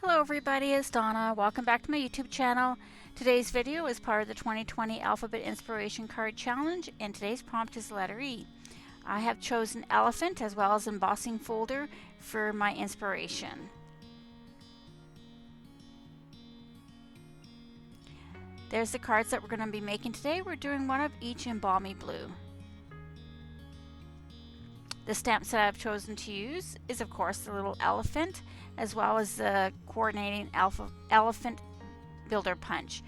Hello everybody, it's Donna. Welcome back to my YouTube channel. Today's video is part of the 2020 Alphabet Inspiration Card Challenge, and today's prompt is letter E. I have chosen Elephant as well as Embossing Folder for my inspiration. There's the cards that we're going to be making today. We're doing one of each in Balmy Blue. The stamps that I've chosen to use is of course the little elephant, as well as the coordinating elephant builder punch.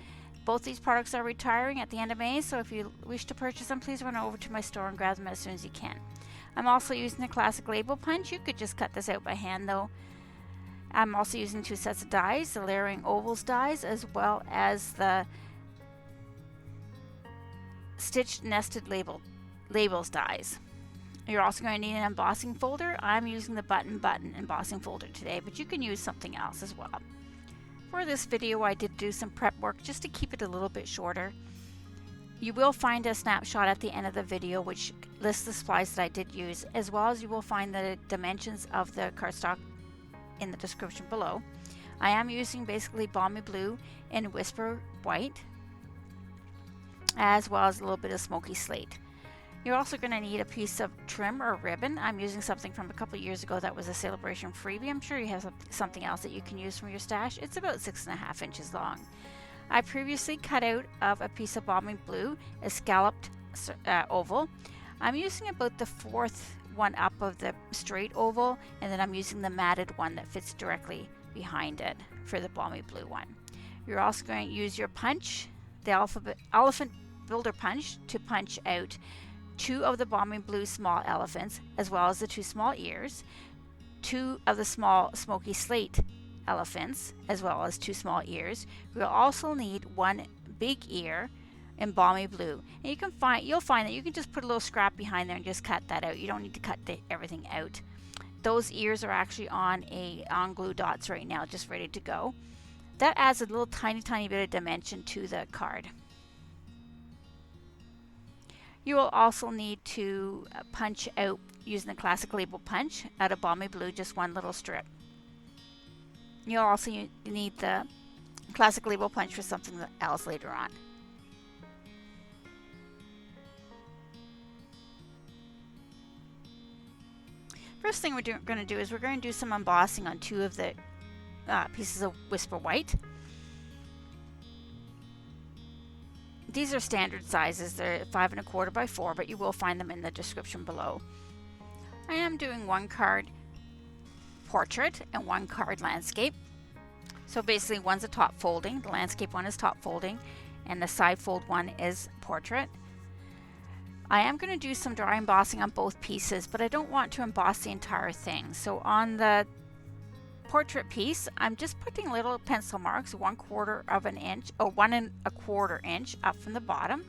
Both these products are retiring at the end of May, so if you wish to purchase them, please run over to my store and grab them as soon as you can. I'm also using the classic label punch. You could just cut this out by hand though. I'm also using two sets of dies, the layering ovals dies, as well as the stitched nested labels dies. You're also going to need an embossing folder. I'm using the button embossing folder today, but you can use something else as well. For this video, I did do some prep work just to keep it a little bit shorter. You will find a snapshot at the end of the video which lists the supplies that I did use, as well as you will find the dimensions of the cardstock in the description below. I am using basically Balmy Blue and Whisper White, as well as a little bit of Smoky Slate. You're also going to need a piece of trim or ribbon. I'm using something from a couple of years ago that was a celebration freebie. I'm sure you have something else that you can use from your stash. It's about 6.5 inches long. I previously cut out of a piece of Balmy Blue a scalloped oval. I'm using about the fourth one up of the straight oval, and then I'm using the matted one that fits directly behind it for the Balmy Blue one. You're also going to use your punch, the elephant builder punch, to punch out two of the Balmy Blue small elephants, as well as the two small ears, two of the small Smoky Slate elephants, as well as two small ears. We'll also need one big ear in Balmy Blue. And you'll find that you can just put a little scrap behind there and just cut that out. You don't need to cut everything out. Those ears are actually on glue dots right now, just ready to go. That adds a little tiny bit of dimension to the card. You will also need to punch out using the classic label punch out of Balmy Blue, just one little strip. You'll also need the classic label punch for something else later on. First thing we're going to do is we're going to do some embossing on two of the pieces of Whisper White. These are standard sizes. They're 5 1/4 by 4, but you will find them in the description below. I am doing one card portrait and one card landscape. So basically one's a top folding, the landscape one is top folding, and the side fold one is portrait. I am going to do some dry embossing on both pieces, but I don't want to emboss the entire thing. So on the portrait piece, I'm just putting little pencil marks 1/4 of an inch or 1 1/4 inch up from the bottom,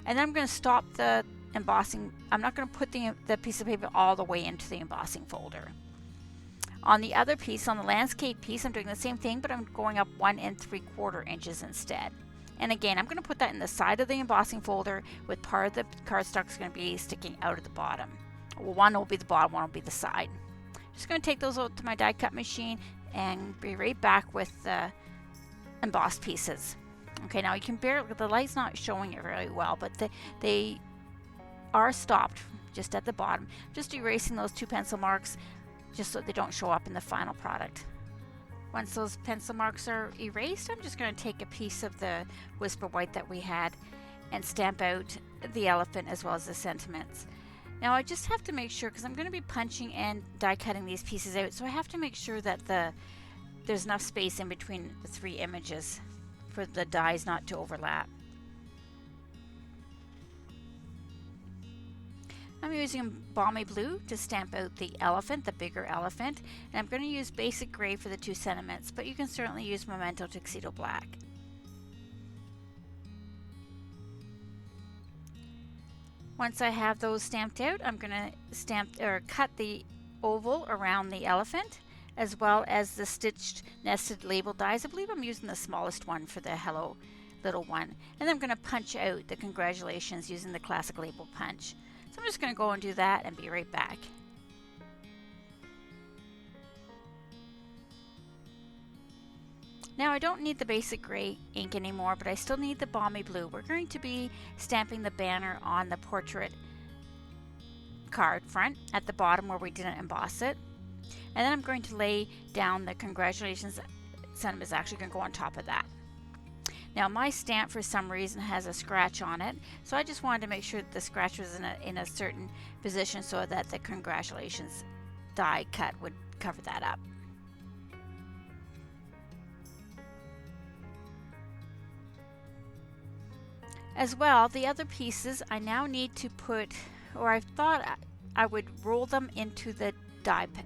and then I'm going to stop the embossing. I'm not going to put the piece of paper all the way into the embossing folder. On the other piece, on the landscape piece, I'm doing the same thing, but I'm going up 1 3/4 inches instead. And again, I'm going to put that in the side of the embossing folder, with part of the cardstock is going to be sticking out of the bottom. Well, one will be the bottom, one will be the side. Just going to take those out to my die cut machine and be right back with the embossed pieces. Okay, now you can the light's not showing it very well, but they are stopped just at the bottom. Just erasing those two pencil marks just so they don't show up in the final product. Once those pencil marks are erased, I'm just going to take a piece of the Whisper White that we had and stamp out the elephant as well as the sentiments. Now I just have to make sure, because I'm going to be punching and die cutting these pieces out, so I have to make sure that there's enough space in between the three images for the dies not to overlap. I'm using Balmy Blue to stamp out the elephant, the bigger elephant, and I'm going to use basic gray for the two sentiments, but you can certainly use Memento Tuxedo Black. Once I have those stamped out, I'm going to cut the oval around the elephant, as well as the stitched nested label dies. I believe I'm using the smallest one for the Hello Little one. And then I'm going to punch out the congratulations using the classic label punch. So I'm just going to go and do that and be right back. Now I don't need the basic gray ink anymore, but I still need the Balmy Blue. We're going to be stamping the banner on the portrait card front at the bottom where we didn't emboss it. And then I'm going to lay down the congratulations sentiment is actually going to go on top of that. Now my stamp for some reason has a scratch on it, so I just wanted to make sure that the scratch was in a certain position so that the congratulations die cut would cover that up. As well, the other pieces I now need to put, or I thought I would roll them into the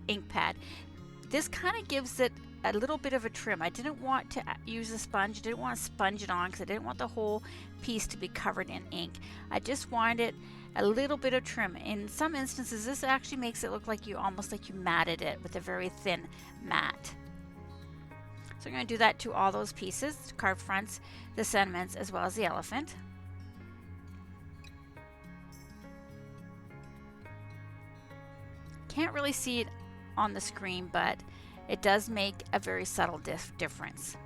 ink pad. This kind of gives it a little bit of a trim. I didn't want to use a sponge. I didn't want to sponge it on because I didn't want the whole piece to be covered in ink. I just wanted a little bit of trim. In some instances, this actually makes it look like you almost like you matted it with a very thin mat. So I'm going to do that to all those pieces, the card fronts, the sentiments, as well as the elephant. Can't really see it on the screen, but it does make a very subtle difference.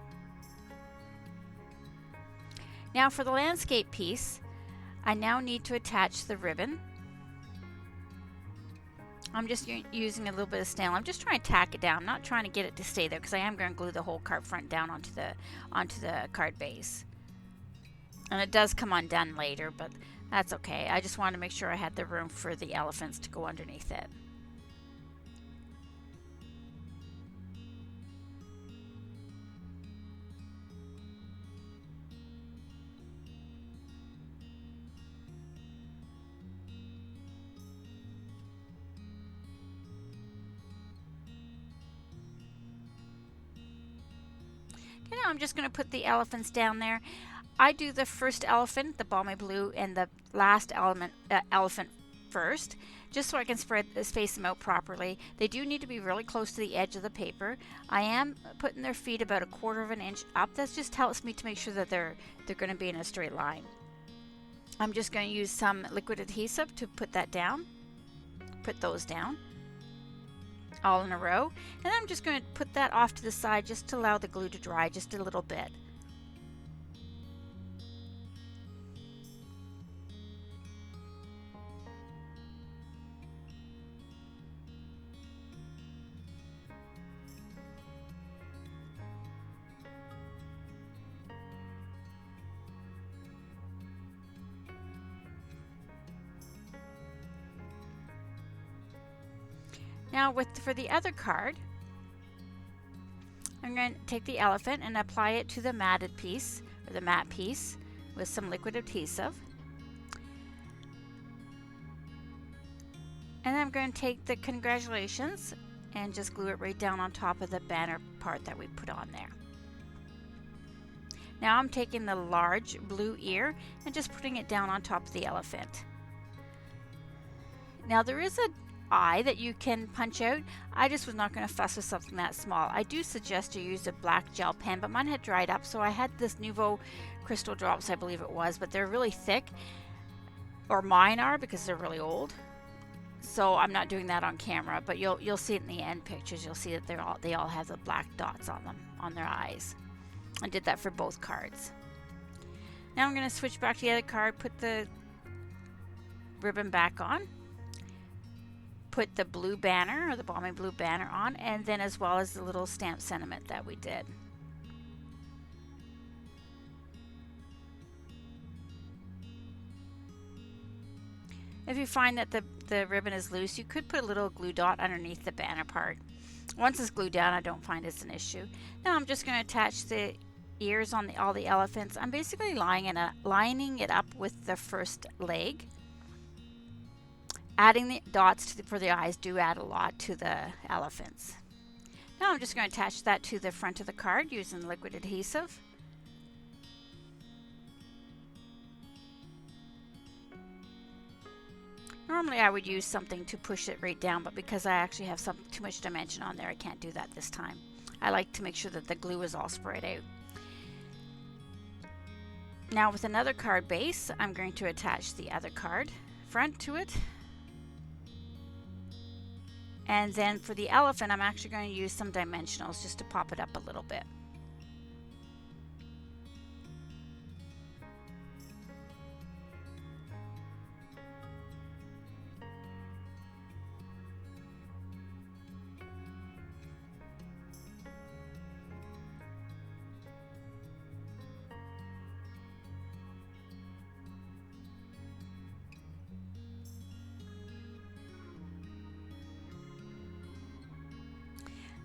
Now for the landscape piece, I now need to attach the ribbon. I'm just using a little bit of steel. I'm just trying to tack it down. I'm not trying to get it to stay there because I am going to glue the whole card front down onto the card base. And it does come undone later, but that's okay. I just wanted to make sure I had the room for the elephants to go underneath it. Now I'm just going to put the elephants down there. I do the first elephant, the Balmy Blue, and the last elephant first, just so I can space them out properly. They do need to be really close to the edge of the paper. I am putting their feet about 1/4 of an inch up. That just helps me to make sure that they're going to be in a straight line. I'm just going to use some liquid adhesive to put that down. Put those down all in a row, and I'm just going to put that off to the side just to allow the glue to dry just a little bit. Now for the other card, I'm going to take the elephant and apply it to the matted piece, or the matte piece, with some liquid adhesive. And then I'm going to take the congratulations and just glue it right down on top of the banner part that we put on there. Now I'm taking the large blue ear and just putting it down on top of the elephant. Now there is an eye that you can punch out. I just was not going to fuss with something that small. I do suggest you use a black gel pen, but mine had dried up, so I had this Nouveau crystal drops, I believe it was, but they're really thick, or mine are because they're really old. So I'm not doing that on camera, but you'll see it in the end pictures. You'll see that they all have the black dots on them, on their eyes. I did that for both cards. Now I'm going to switch back to the other card, put the ribbon back on, put the blue banner, or the Balmy Blue banner on, and then as well as the little stamp sentiment that we did. If you find that the ribbon is loose, you could put a little glue dot underneath the banner part. Once it's glued down, I don't find it's an issue. Now I'm just going to attach the ears on all the elephants. I'm basically lining it up with the first leg. Adding the dots for the eyes do add a lot to the elephants. Now I'm just going to attach that to the front of the card using liquid adhesive. Normally I would use something to push it right down, but because I actually have too much dimension on there, I can't do that this time. I like to make sure that the glue is all spread out. Now with another card base, I'm going to attach the other card front to it. And then for the elephant, I'm actually going to use some dimensionals just to pop it up a little bit.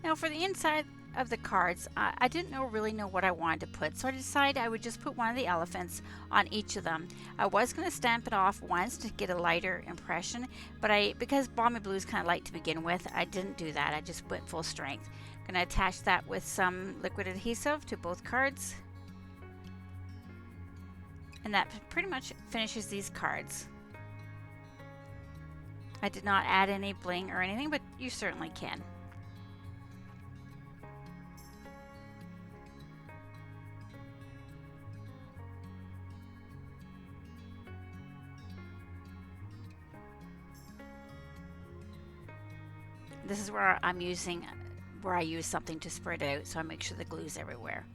Now for the inside of the cards, I didn't really know what I wanted to put, so I decided I would just put one of the elephants on each of them. I was going to stamp it off once to get a lighter impression, but because Balmy Blue is kind of light to begin with, I didn't do that. I just went full strength. I'm going to attach that with some liquid adhesive to both cards, and that pretty much finishes these cards. I did not add any bling or anything, but you certainly can. This is where I use something to spread it out, so I make sure the glue's everywhere.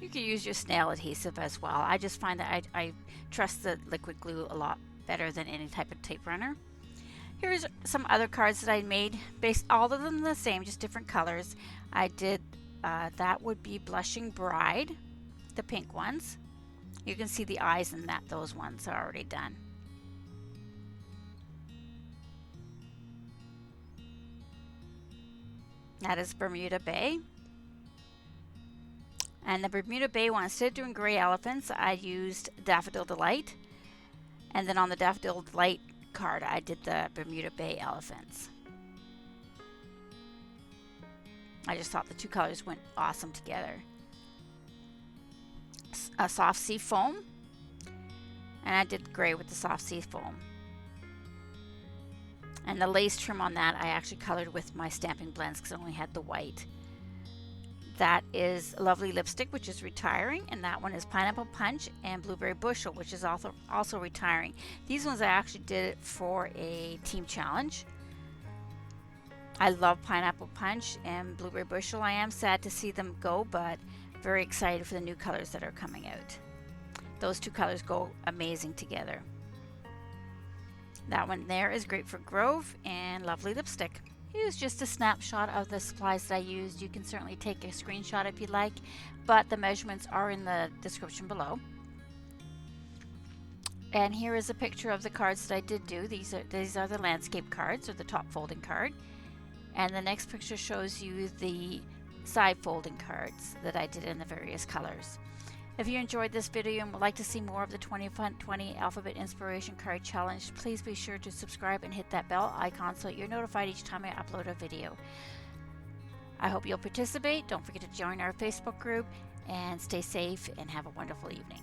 You can use your snail adhesive as well. I just find that I trust the liquid glue a lot better than any type of tape runner. Here's some other cards that I made, all of them the same, just different colors. I did, that would be Blushing Bride, the pink ones. You can see the eyes in that, those ones are already done. That is Bermuda Bay. And the Bermuda Bay one, instead of doing gray elephants, I used Daffodil Delight. And then on the Daffodil Delight card, I did the Bermuda Bay elephants. I just thought the two colors went awesome together. A soft sea foam. And I did gray with the soft sea foam. And the lace trim on that I actually colored with my stamping blends because I only had the white. That is Lovely Lipstick, which is retiring, and that one is Pineapple Punch and Blueberry Bushel, which is also retiring. These ones I actually did it for a team challenge. I love Pineapple Punch and Blueberry Bushel. I am sad to see them go, but very excited for the new colors that are coming out. Those two colors go amazing together. That one there is Great for Grove and Lovely Lipstick. Here's just a snapshot of the supplies that I used. You can certainly take a screenshot if you'd like, but the measurements are in the description below. And here is a picture of the cards that I did do. These are the landscape cards, or the top folding card. And the next picture shows you the side folding cards that I did in the various colors. If you enjoyed this video and would like to see more of the 2020 Alphabet Inspiration Card Challenge, please be sure to subscribe and hit that bell icon so that you're notified each time I upload a video. I hope you'll participate. Don't forget to join our Facebook group, and stay safe and have a wonderful evening.